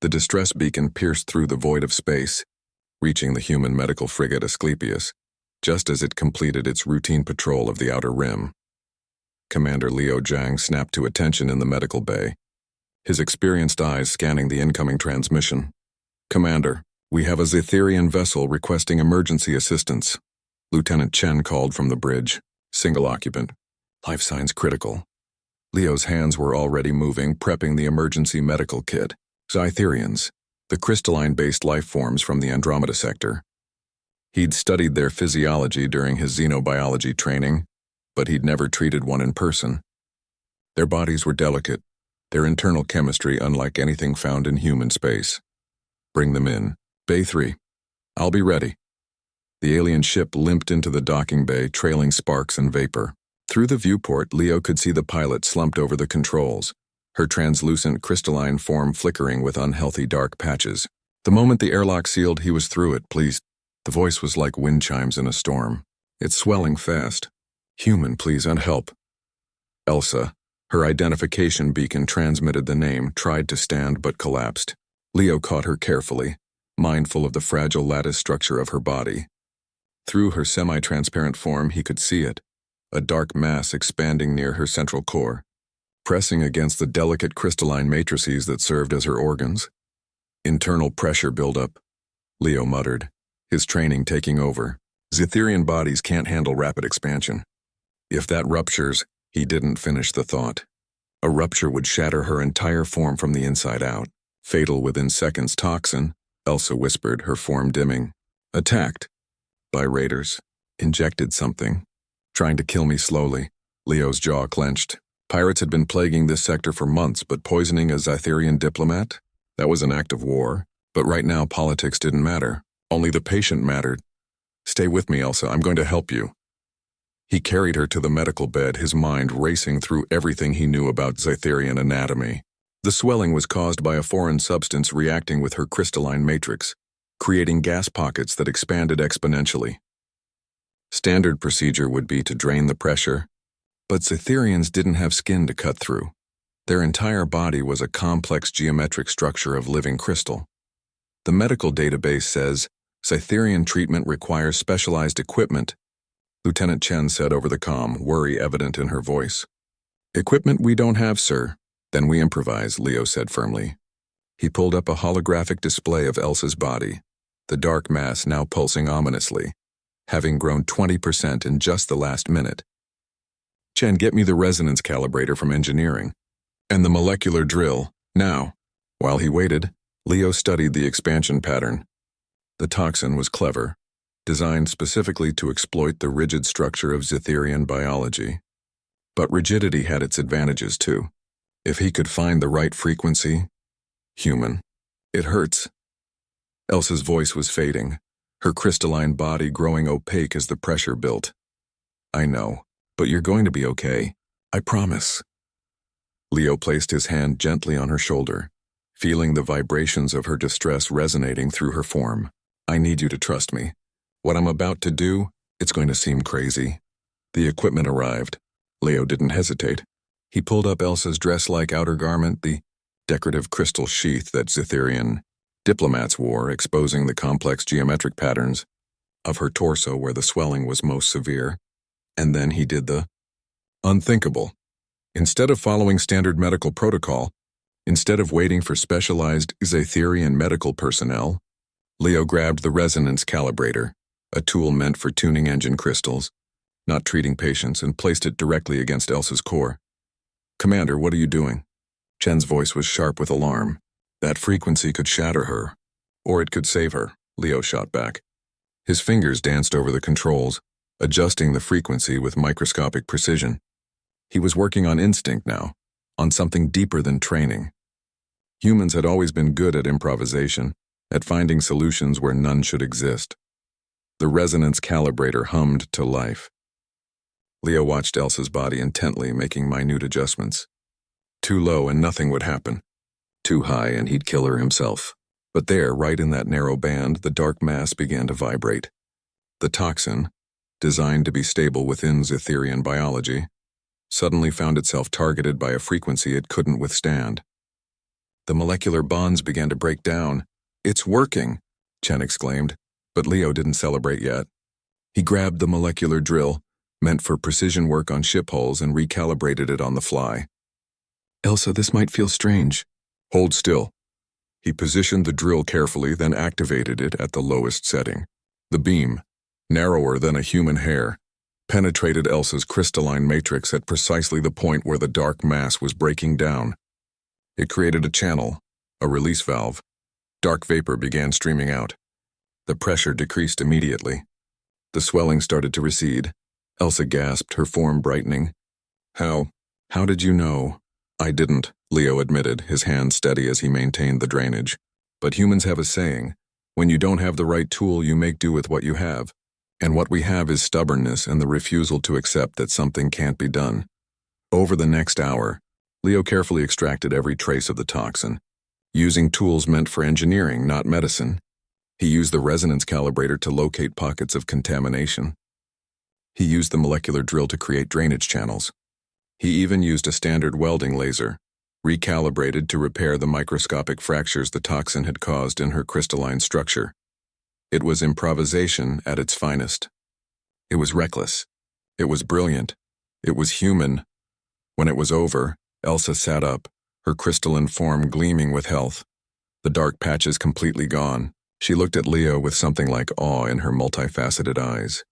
The distress beacon pierced through the void of space, reaching the human medical frigate Asclepius, just as it completed its routine patrol of the outer rim. Commander Liu Jiang snapped to attention in the medical bay, his experienced eyes scanning the incoming transmission. "Commander, we have a Zetherian vessel requesting emergency assistance," Lieutenant Chen called from the bridge. "Single occupant. Life signs critical." Leo's hands were already moving, prepping the emergency medical kit. Zetherians, the crystalline-based life forms from the Andromeda sector. He'd studied their physiology during his xenobiology training, but he'd never treated one in person. Their bodies were delicate, their internal chemistry unlike anything found in human space. "Bring them in. Bay 3. I'll be ready." The alien ship limped into the docking bay, trailing sparks and vapor. Through the viewport, Leo could see the pilot slumped over the controls, her translucent crystalline form flickering with unhealthy dark patches. The moment the airlock sealed, he was through it. "Please." The voice was like wind chimes in a storm. "It's swelling fast. Human, please, and help." Elsa, her identification beacon transmitted the name, tried to stand but collapsed. Leo caught her carefully, mindful of the fragile lattice structure of her body. Through her semi-transparent form, he could see it, a dark mass expanding near her central core, pressing against the delicate crystalline matrices that served as her organs. Internal pressure buildup, Leo muttered, his training taking over. Zetherian bodies can't handle rapid expansion. If that ruptures, he didn't finish the thought. A rupture would shatter her entire form from the inside out. Fatal within seconds. "Toxin," Elsa whispered, her form dimming. "Attacked by raiders. Injected something. Trying to kill me slowly." Leo's jaw clenched. Pirates had been plaguing this sector for months, but poisoning a Zetherian diplomat? That was an act of war. But right now, politics didn't matter. Only the patient mattered. "Stay with me, Elsa. I'm going to help you." He carried her to the medical bed, his mind racing through everything he knew about Zetherian anatomy. The swelling was caused by a foreign substance reacting with her crystalline matrix, creating gas pockets that expanded exponentially. Standard procedure would be to drain the pressure, but Zetherians didn't have skin to cut through. Their entire body was a complex geometric structure of living crystal. The medical database says Zetherian treatment requires specialized equipment, Lieutenant Chen said over the comm, worry evident in her voice. "Equipment we don't have, sir." "Then we improvise," Leo said firmly. He pulled up a holographic display of Elsa's body, the dark mass now pulsing ominously, having grown 20% in just the last minute. "Chen, get me the resonance calibrator from engineering. And the molecular drill, now." While he waited, Leo studied the expansion pattern. The toxin was clever, designed specifically to exploit the rigid structure of Zetherian biology. But rigidity had its advantages too. If he could find the right frequency, human. "It hurts." Elsa's voice was fading, her crystalline body growing opaque as the pressure built. "I know, but you're going to be okay. I promise." Leo placed his hand gently on her shoulder, feeling the vibrations of her distress resonating through her form. "I need you to trust me. What I'm about to do, it's going to seem crazy." The equipment arrived. Leo didn't hesitate. He pulled up Elsa's dress-like outer garment, the decorative crystal sheath that Zetherian diplomats wore, exposing the complex geometric patterns of her torso where the swelling was most severe. And then he did the unthinkable. Instead of following standard medical protocol, instead of waiting for specialized Zetherian medical personnel, Leo grabbed the resonance calibrator, a tool meant for tuning engine crystals, not treating patients, and placed it directly against Elsa's core. "Commander, what are you doing?" Chen's voice was sharp with alarm. "That frequency could shatter her, or it could save her," Leo shot back. His fingers danced over the controls, adjusting the frequency with microscopic precision. He was working on instinct now, on something deeper than training. Humans had always been good at improvisation, at finding solutions where none should exist. The resonance calibrator hummed to life. Leo watched Elsa's body intently, making minute adjustments. Too low and nothing would happen. Too high and he'd kill her himself. But there, right in that narrow band, the dark mass began to vibrate. The toxin, designed to be stable within Zetherian biology, suddenly found itself targeted by a frequency it couldn't withstand. The molecular bonds began to break down. "It's working," Chen exclaimed, but Leo didn't celebrate yet. He grabbed the molecular drill, meant for precision work on ship hulls, and recalibrated it on the fly. "Elsa, this might feel strange." "Hold still." He positioned the drill carefully, then activated it at the lowest setting. The beam, narrower than a human hair, penetrated Elsa's crystalline matrix at precisely the point where the dark mass was breaking down. It created a channel, a release valve. Dark vapor began streaming out. The pressure decreased immediately. The swelling started to recede. Elsa gasped, her form brightening. How did you know?" "I didn't," Leo admitted, his hand steady as he maintained the drainage. "But humans have a saying, when you don't have the right tool, you make do with what you have. And what we have is stubbornness and the refusal to accept that something can't be done." Over the next hour, Leo carefully extracted every trace of the toxin, using tools meant for engineering, not medicine. He used the resonance calibrator to locate pockets of contamination. He used the molecular drill to create drainage channels. He even used a standard welding laser, recalibrated to repair the microscopic fractures the toxin had caused in her crystalline structure. It was improvisation at its finest. It was reckless. It was brilliant. It was human. When it was over, Elsa sat up, her crystalline form gleaming with health. The dark patches completely gone. She looked at Leo with something like awe in her multifaceted eyes.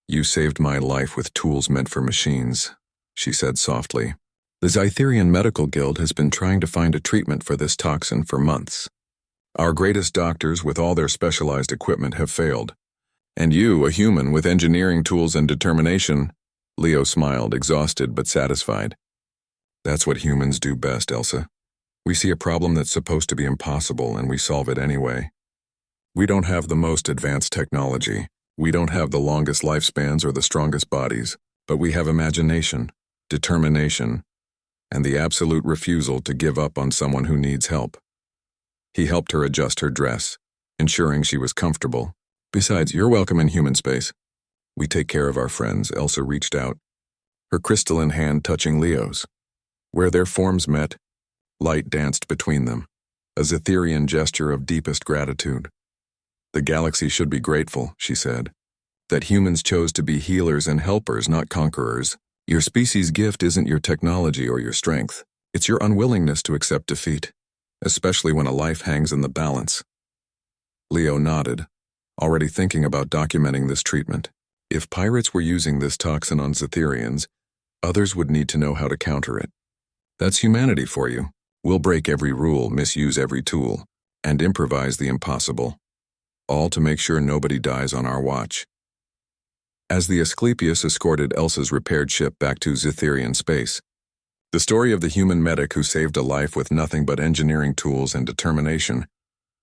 "You saved my life with tools meant for machines," she said softly. "The Zytherian Medical Guild has been trying to find a treatment for this toxin for months. Our greatest doctors with all their specialized equipment have failed. And you, a human with engineering tools and determination," Leo smiled, exhausted but satisfied. "That's what humans do best, Elsa. We see a problem that's supposed to be impossible and we solve it anyway. We don't have the most advanced technology. We don't have the longest lifespans or the strongest bodies, but we have imagination, determination, and the absolute refusal to give up on someone who needs help." He helped her adjust her dress, ensuring she was comfortable. "Besides, you're welcome in human space. We take care of our friends." Elsa reached out, her crystalline hand touching Leo's. Where their forms met, light danced between them, a Zytherian gesture of deepest gratitude. "The galaxy should be grateful," she said, "that humans chose to be healers and helpers, not conquerors. Your species' gift isn't your technology or your strength. It's your unwillingness to accept defeat, especially when a life hangs in the balance." Leo nodded, already thinking about documenting this treatment. If pirates were using this toxin on Zytherians, others would need to know how to counter it. That's humanity for you. We'll break every rule, misuse every tool, and improvise the impossible. All to make sure nobody dies on our watch. As the Asclepius escorted Elsa's repaired ship back to Zytherian space, the story of the human medic who saved a life with nothing but engineering tools and determination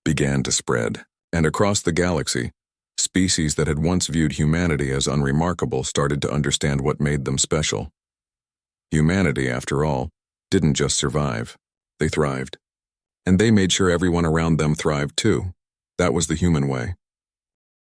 began to spread. And across the galaxy, species that had once viewed humanity as unremarkable started to understand what made them special. Humanity, after all, didn't just survive. They thrived. And they made sure everyone around them thrived too. That was the human way.